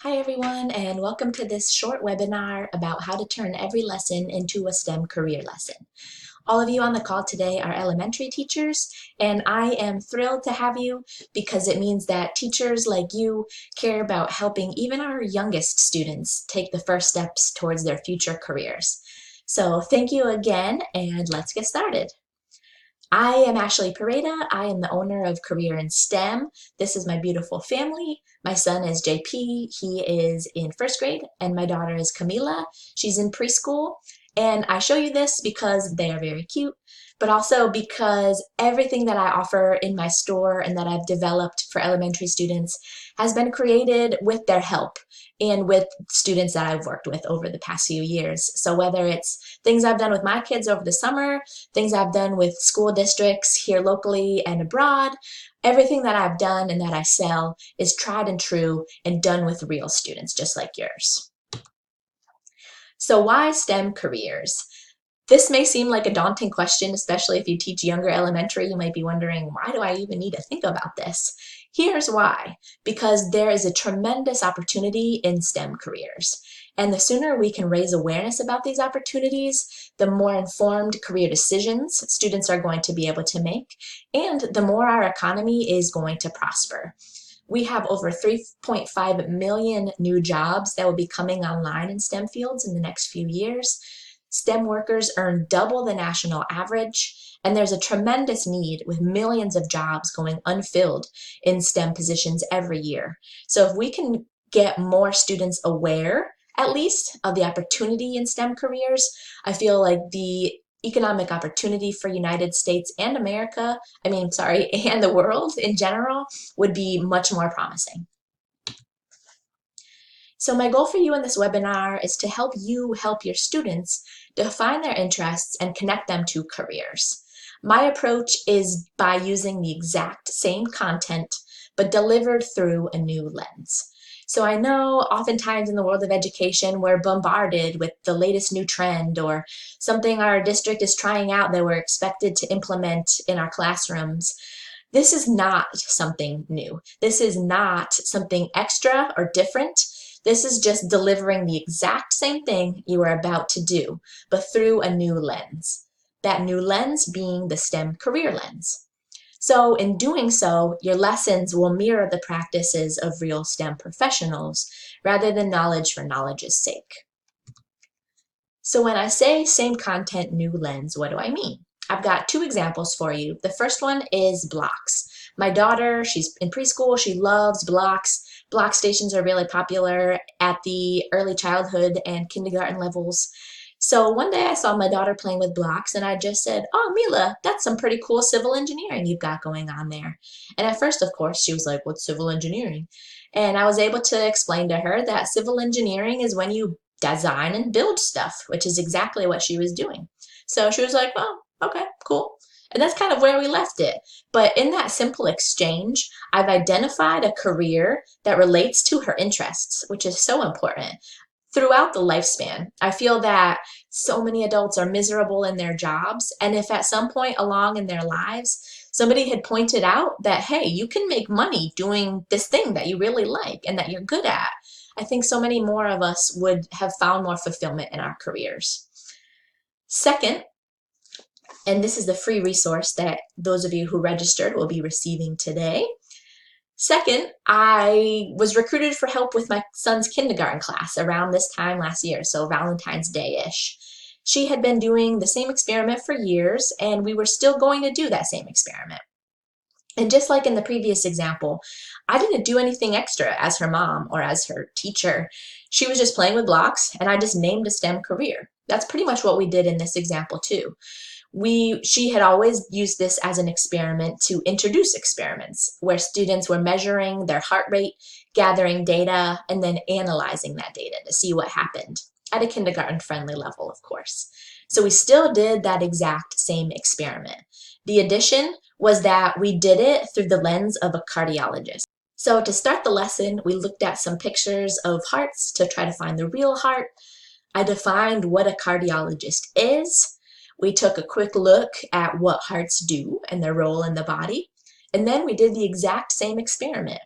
Hi everyone, and welcome to this short webinar about how to turn every lesson into a STEM career lesson. All of you on the call today are elementary teachers, and I am thrilled to have you because it means that teachers like you care about helping even our youngest students take the first steps towards their future careers. So thank you again, and let's get started. I am Ashley Parada. I am the owner of Career in STEM. This is my beautiful family. My son is JP. He is in first grade, and my daughter is Camila. She's in preschool. And I show you this because they are very cute, but also because everything that I offer in my store and that I've developed for elementary students has been created with their help and with students that I've worked with over the past few years. So whether it's things I've done with my kids over the summer, things I've done with school districts here locally and abroad, everything that I've done and that I sell is tried and true and done with real students just like yours. So why STEM careers? This may seem like a daunting question, especially if you teach younger elementary. You might be wondering, why do I even need to think about this? Here's why. Because there is a tremendous opportunity in STEM careers. And the sooner we can raise awareness about these opportunities, the more informed career decisions students are going to be able to make, and the more our economy is going to prosper. We have over 3.5 million new jobs that will be coming online in STEM fields in the next few years. STEM workers earn double the national average, and there's a tremendous need with millions of jobs going unfilled in STEM positions every year. So if we can get more students aware, at least, of the opportunity in STEM careers, I feel like the economic opportunity for United States and America, and the world in general, would be much more promising. So my goal for you in this webinar is to help you help your students define their interests and connect them to careers. My approach is by using the exact same content, but delivered through a new lens. So I know oftentimes in the world of education, we're bombarded with the latest new trend or something our district is trying out that we're expected to implement in our classrooms. This is not something new. This is not something extra or different. This is just delivering the exact same thing you are about to do, but through a new lens. That new lens being the STEM career lens. So in doing so, your lessons will mirror the practices of real STEM professionals rather than knowledge for knowledge's sake. So when I say same content, new lens, what do I mean? I've got two examples for you. The first one is blocks. My daughter, she's in preschool, she loves blocks. Block stations are really popular at the early childhood and kindergarten levels. So one day I saw my daughter playing with blocks and I just said, "Oh, Mila, that's some pretty cool civil engineering you've got going on there." And at first, of course, she was like, "What's civil engineering?" And I was able to explain to her that civil engineering is when you design and build stuff, which is exactly what she was doing. So she was like, "Oh, okay, cool." And that's kind of where we left it. But in that simple exchange, I've identified a career that relates to her interests, which is so important. Throughout the lifespan, I feel that so many adults are miserable in their jobs. And if at some point along in their lives, somebody had pointed out that, hey, you can make money doing this thing that you really like and that you're good at, I think so many more of us would have found more fulfillment in our careers. Second, and this is the free resource that those of you who registered will be receiving today. Second, I was recruited for help with my son's kindergarten class around this time last year, so Valentine's Day-ish. She had been doing the same experiment for years, and we were still going to do that same experiment. And just like in the previous example, I didn't do anything extra as her mom or as her teacher. She was just playing with blocks, and I just named a STEM career. That's pretty much what we did in this example too. She had always used this as an experiment to introduce experiments where students were measuring their heart rate, gathering data, and then analyzing that data to see what happened at a kindergarten friendly level, of course. So we still did that exact same experiment. The addition was that we did it through the lens of a cardiologist. So to start the lesson, we looked at some pictures of hearts to try to find the real heart. I defined what a cardiologist is. We took a quick look at what hearts do and their role in the body. And then we did the exact same experiment.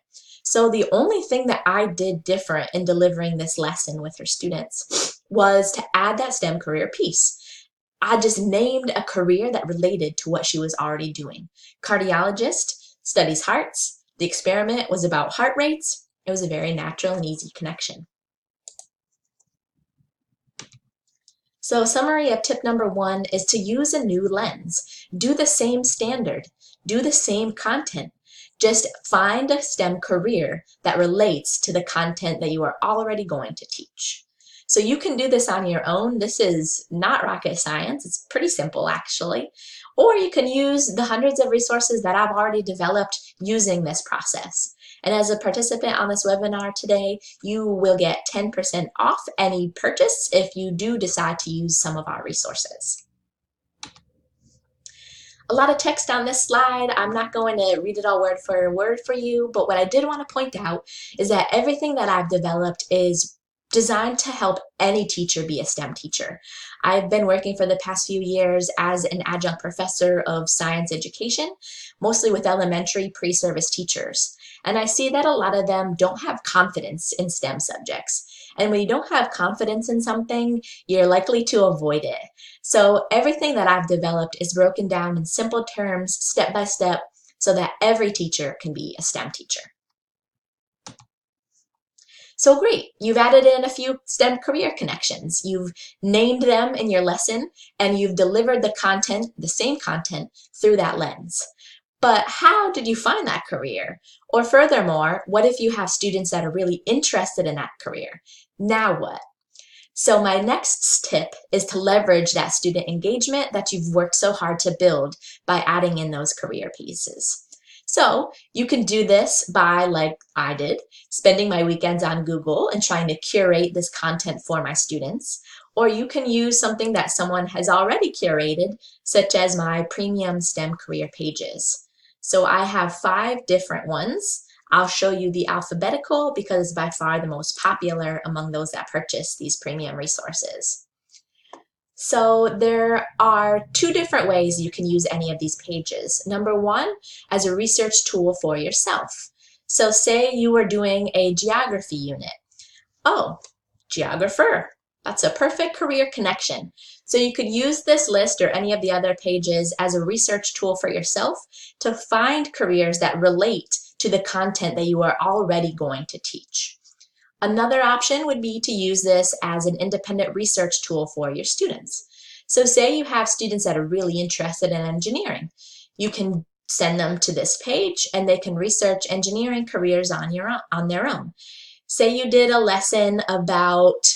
So the only thing that I did different in delivering this lesson with her students was to add that STEM career piece. I just named a career that related to what she was already doing. Cardiologist, studies hearts. The experiment was about heart rates. It was a very natural and easy connection. So summary of tip number 1 is to use a new lens. Do the same standard. Do the same content. Just find a STEM career that relates to the content that you are already going to teach. So you can do this on your own. This is not rocket science. It's pretty simple, actually. Or you can use the hundreds of resources that I've already developed using this process. And as a participant on this webinar today, you will get 10% off any purchase if you do decide to use some of our resources. A lot of text on this slide. I'm not going to read it all word for word for you, but what I did want to point out is that everything that I've developed is designed to help any teacher be a STEM teacher. I've been working for the past few years as an adjunct professor of science education, mostly with elementary pre-service teachers. And I see that a lot of them don't have confidence in STEM subjects. And when you don't have confidence in something, you're likely to avoid it. So everything that I've developed is broken down in simple terms, step by step, so that every teacher can be a STEM teacher. So great, you've added in a few STEM career connections. You've named them in your lesson, and you've delivered the content, the same content, through that lens. But how did you find that career? Or furthermore, what if you have students that are really interested in that career? Now what? So my next tip is to leverage that student engagement that you've worked so hard to build by adding in those career pieces. So you can do this by, like I did, spending my weekends on Google and trying to curate this content for my students. Or you can use something that someone has already curated, such as my premium STEM career pages. So I have 5 different ones. I'll show you the alphabetical because it's by far the most popular among those that purchase these premium resources. So there are 2 different ways you can use any of these pages. Number 1, as a research tool for yourself. So say you were doing a geography unit. Oh, geographer. That's a perfect career connection. So you could use this list or any of the other pages as a research tool for yourself to find careers that relate to the content that you are already going to teach. Another option would be to use this as an independent research tool for your students. So say you have students that are really interested in engineering. You can send them to this page and they can research engineering careers on their own. Say you did a lesson about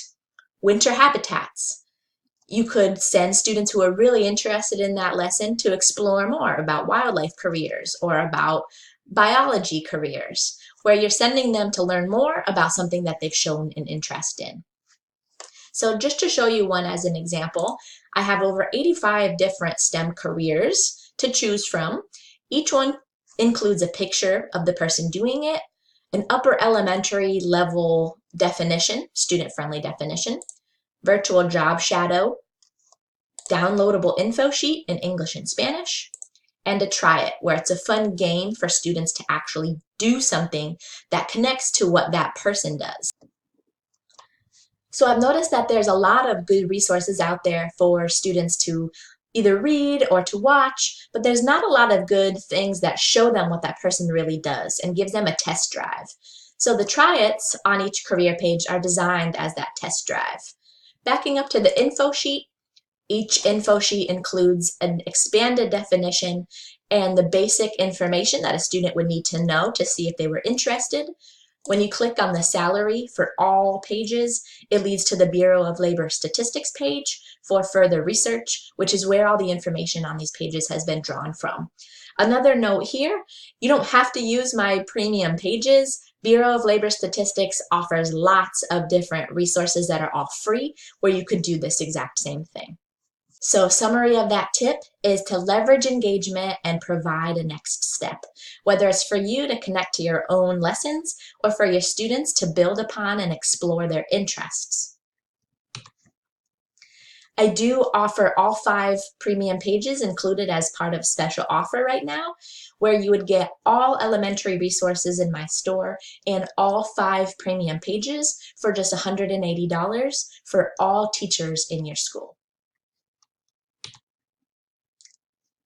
winter habitats. You could send students who are really interested in that lesson to explore more about wildlife careers or about biology careers, where you're sending them to learn more about something that they've shown an interest in. So just to show you one as an example, I have over 85 different STEM careers to choose from. Each one includes a picture of the person doing it, an upper elementary level definition, student-friendly definition, virtual job shadow, downloadable info sheet in English and Spanish, and a try it, where it's a fun game for students to actually do something that connects to what that person does. So I've noticed that there's a lot of good resources out there for students to either read or to watch, but there's not a lot of good things that show them what that person really does and gives them a test drive. So the try-its on each career page are designed as that test drive. Backing up to the info sheet, each info sheet includes an expanded definition and the basic information that a student would need to know to see if they were interested. When you click on the salary for all pages, it leads to the Bureau of Labor Statistics page for further research, which is where all the information on these pages has been drawn from. Another note here, you don't have to use my premium pages. Bureau of Labor Statistics offers lots of different resources that are all free where you could do this exact same thing. So summary of that tip is to leverage engagement and provide a next step, whether it's for you to connect to your own lessons or for your students to build upon and explore their interests. I do offer all 5 premium pages included as part of special offer right now, where you would get all elementary resources in my store and all 5 premium pages for just $180 for all teachers in your school.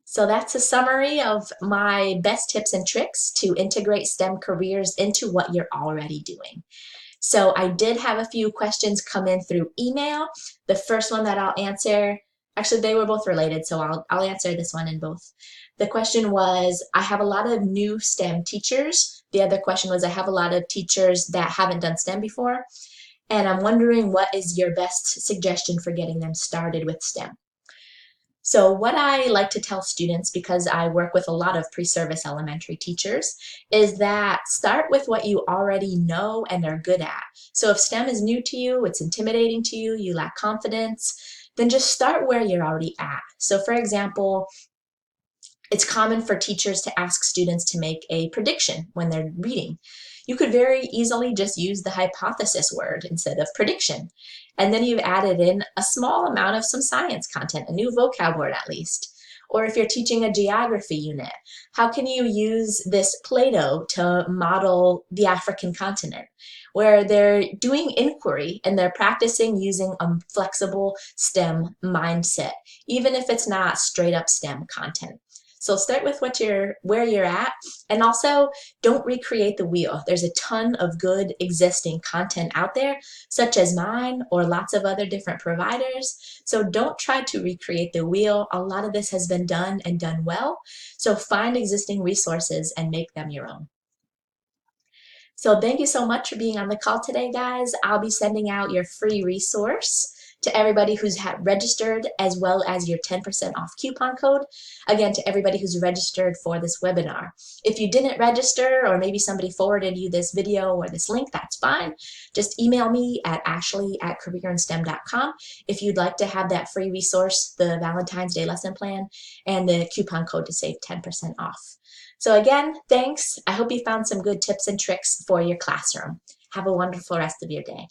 So that's a summary of my best tips and tricks to integrate STEM careers into what you're already doing. So I did have a few questions come in through email. The first one that I'll answer, actually they were both related, so I'll answer this one in both. The question was, I have a lot of new STEM teachers. The other question was, I have a lot of teachers that haven't done STEM before, and I'm wondering what is your best suggestion for getting them started with STEM? So what I like to tell students, because I work with a lot of pre-service elementary teachers, is that start with what you already know and are good at. So if STEM is new to you, it's intimidating to you, you lack confidence, then just start where you're already at. So for example, it's common for teachers to ask students to make a prediction when they're reading. You could very easily just use the hypothesis word instead of prediction. And then you've added in a small amount of some science content, a new vocab word at least. Or if you're teaching a geography unit, how can you use this Play-Doh to model the African continent? Where they're doing inquiry and they're practicing using a flexible STEM mindset, even if it's not straight up STEM content. So start with where you're at, and also don't recreate the wheel. There's a ton of good existing content out there, such as mine or lots of other different providers. So don't try to recreate the wheel. A lot of this has been done and done well. So find existing resources and make them your own. So thank you so much for being on the call today, guys. I'll be sending out your free resource to everybody who's registered, as well as your 10% off coupon code, again, to everybody who's registered for this webinar. If you didn't register, or maybe somebody forwarded you this video or this link, that's fine. Just email me at ashley@careerinstem.com if you'd like to have that free resource, the Valentine's Day lesson plan, and the coupon code to save 10% off. So again, thanks. I hope you found some good tips and tricks for your classroom. Have a wonderful rest of your day.